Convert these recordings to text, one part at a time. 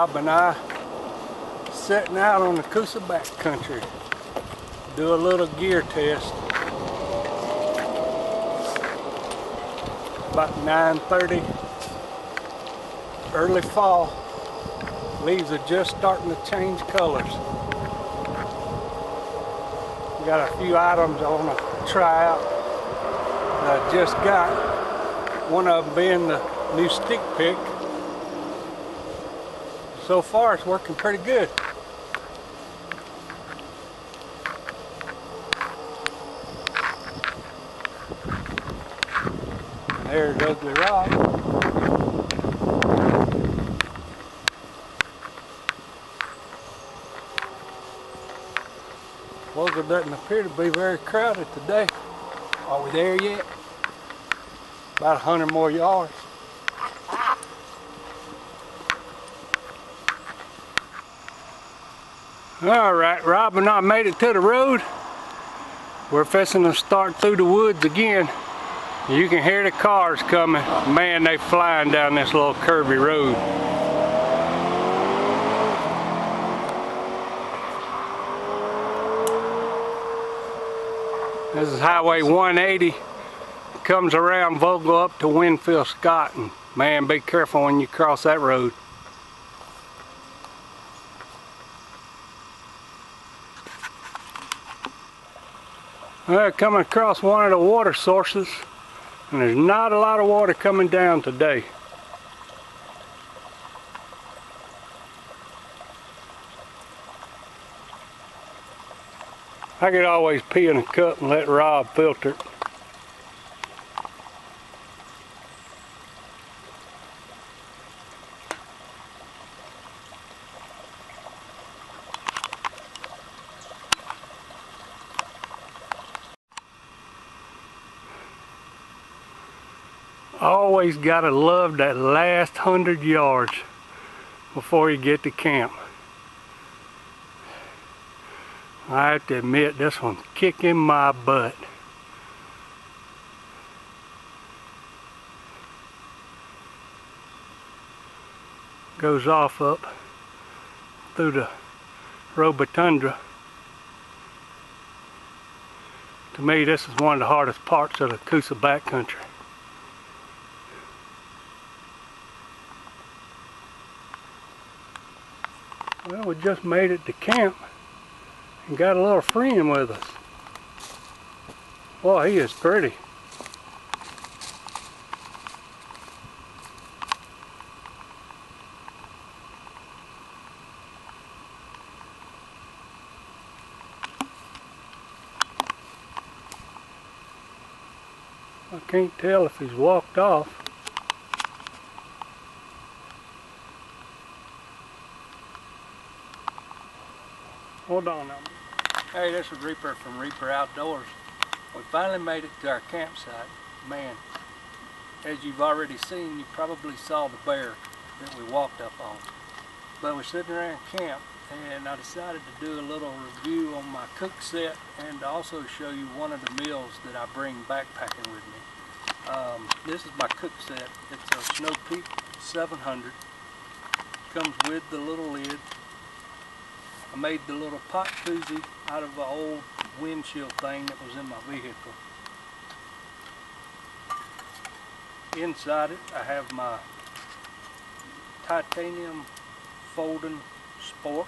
Rob and I setting out on the Coosa Backcountry. Do a little gear test. About 9:30, early fall. Leaves are just starting to change colors. We got a few items I want to try out that I just got. One of them being the new stick pick. So far it's working pretty good. There's Ugly Rob. Local doesn't appear to be very crowded today. Are we there yet? About 100 more yards. Alright, Rob and I made it to the road. We're fixing to start through the woods again. You can hear the cars coming. Man, they flying down this little curvy road. This is Highway 180. Comes around Vogel up to Winfield Scott, and man, be careful when you cross that road. We're coming across one of the water sources, and there's not a lot of water coming down today. I could always pee in a cup and let Rob filter it. Always gotta love that last 100 yards before you get to camp. I have to admit, this one's kicking my butt. Goes off up through the rhododendron. To me, this is one of the hardest parts of the Coosa Backcountry. Well, we just made it to camp and got a little friend with us. Boy, he is pretty. I can't tell if he's walked off. Hold on now. Hey, this is Reaper from Reaper Outdoors. We finally made it to our campsite. Man, as you've already seen, you probably saw the bear that we walked up on. But we're sitting around camp, and I decided to do a little review on my cook set and to also show you one of the meals that I bring backpacking with me. This is my cook set. It's a Snow Peak 700. Comes with the little lid. I made the little pot koozie out of an old windshield thing that was in my vehicle. Inside it I have my titanium folding spork.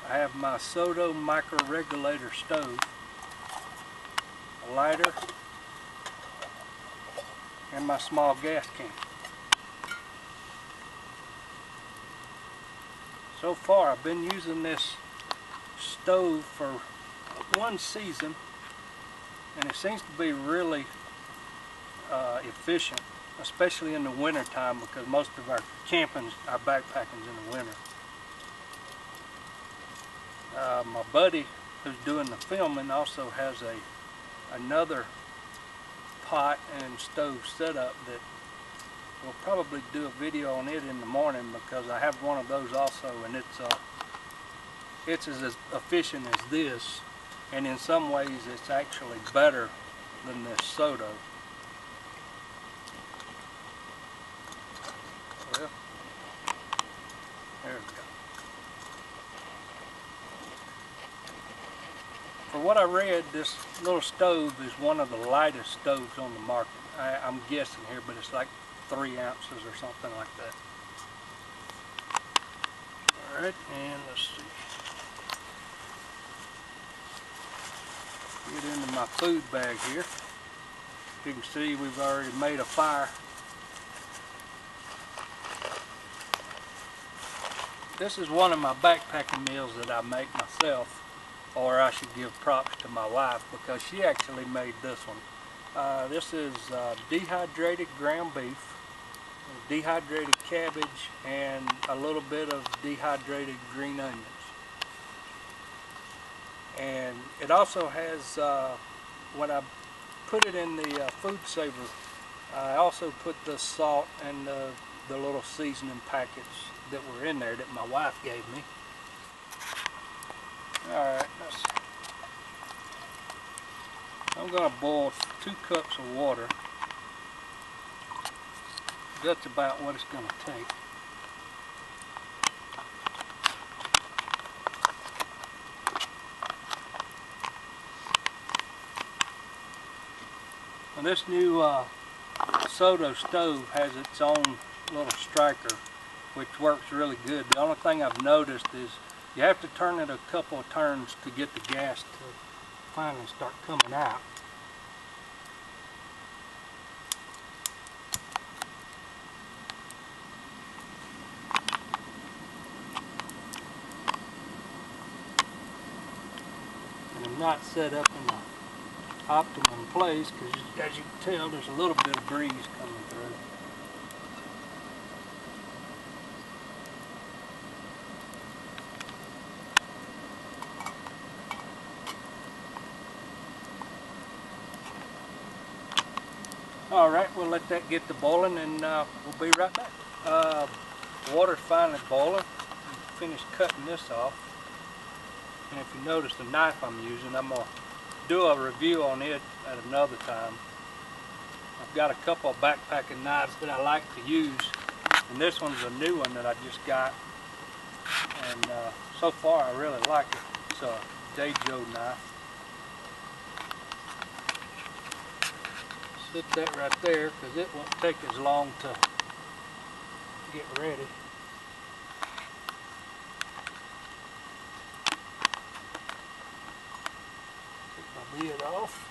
I have my Soto micro regulator stove, a lighter, and my small gas can. So far I've been using this stove for one season, and it seems to be really efficient, especially in the winter time, because most of our backpacking's in the winter. My buddy who's doing the filming also has another pot and stove setup that we'll probably do a video on it in the morning, because I have one of those also, and it's as efficient as this, and in some ways it's actually better than this Soto. For what I read, this little stove is one of the lightest stoves on the market. I'm guessing here, but it's like 3 ounces or something like that. Alright, and let's see. Get into my food bag here. You can see we've already made a fire. This is one of my backpacking meals that I make myself, or I should give props to my wife because she actually made this one. This is dehydrated ground beef, dehydrated cabbage, and a little bit of dehydrated green onions. And it also has, when I put it in the food saver, I also put the salt and the little seasoning packets that were in there that my wife gave me. Alright, I'm going to boil 2 cups of water. That's about what it's going to take. Now this new Soto stove has its own little striker, which works really good. The only thing I've noticed is you have to turn it a couple of turns to get the gas to finally start coming out. And I'm not set up in the optimum place because, as you can tell, there's a little bit of breeze coming through. Alright, we'll let that get to boiling and we'll be right back. Water's finally boiling. Finished cutting this off. And if you notice the knife I'm using, I'm going to do a review on it at another time. I've got a couple of backpacking knives that I like to use, and this one's a new one that I just got, and so far I really like it. It's a Dajo knife. Sit that right there because it won't take as long to get ready. Lid off.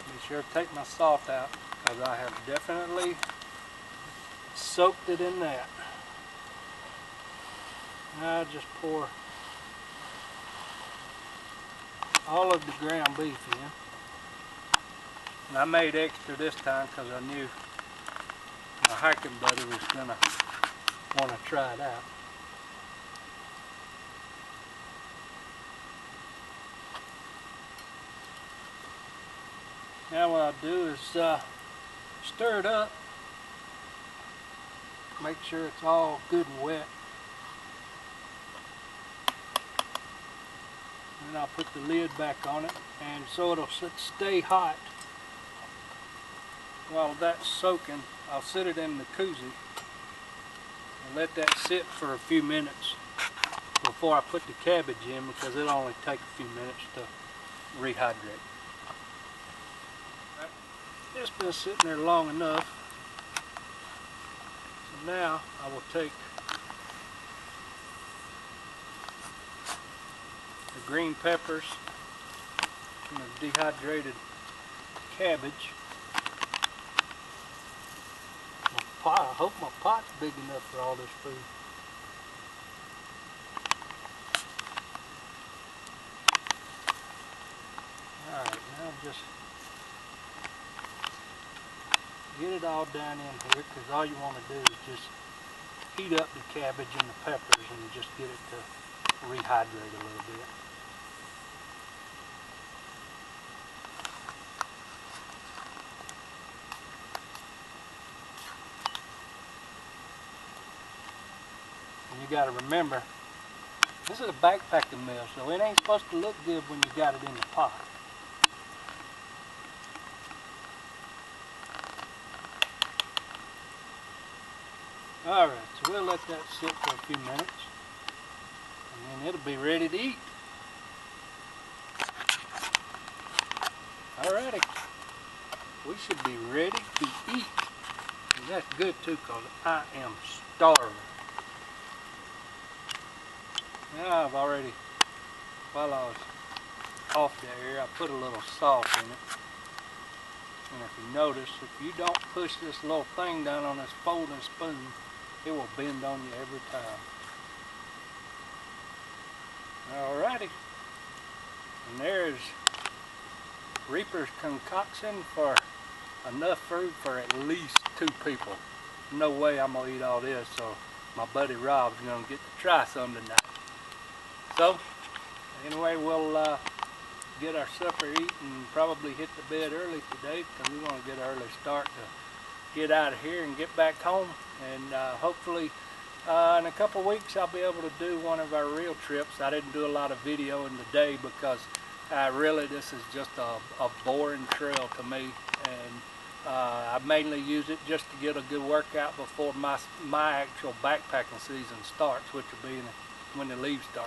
Be sure to take my salt out because I have definitely soaked it in that. Now I just pour all of the ground beef in. And I made extra this time because I knew my hiking buddy was going to want to try it out. Now what I'll do is stir it up, make sure it's all good and wet. And then I'll put the lid back on it, and so it'll stay hot. While that's soaking, I'll sit it in the koozie and let that sit for a few minutes before I put the cabbage in, because it'll only take a few minutes to rehydrate. It's been sitting there long enough. So now I will take the green peppers and the dehydrated cabbage. I hope my pot's big enough for all this food. Alright, now just get it all down in here, because all you want to do is just heat up the cabbage and the peppers and just get it to rehydrate a little bit. And you got to remember, this is a backpacking meal, so it ain't supposed to look good when you got it in the pot. Alright, so we'll let that sit for a few minutes, and then it'll be ready to eat. Alrighty, we should be ready to eat. And that's good too, because I am starving. Now I've already, while I was off the air, I put a little salt in it. And if you notice, if you don't push this little thing down on this folding spoon, it will bend on you every time. Alrighty. And there's Reaper's concoction for enough food for at least 2 people. No way I'm gonna eat all this, so my buddy Rob's gonna get to try some tonight. So, anyway, we'll get our supper eaten and probably hit the bed early today, because we want to get an early start to get out of here and get back home. And hopefully in a couple weeks I'll be able to do one of our real trips. I didn't do a lot of video in the day because really this is just a boring trail to me, and I mainly use it just to get a good workout before my actual backpacking season starts, which will be when the leaves start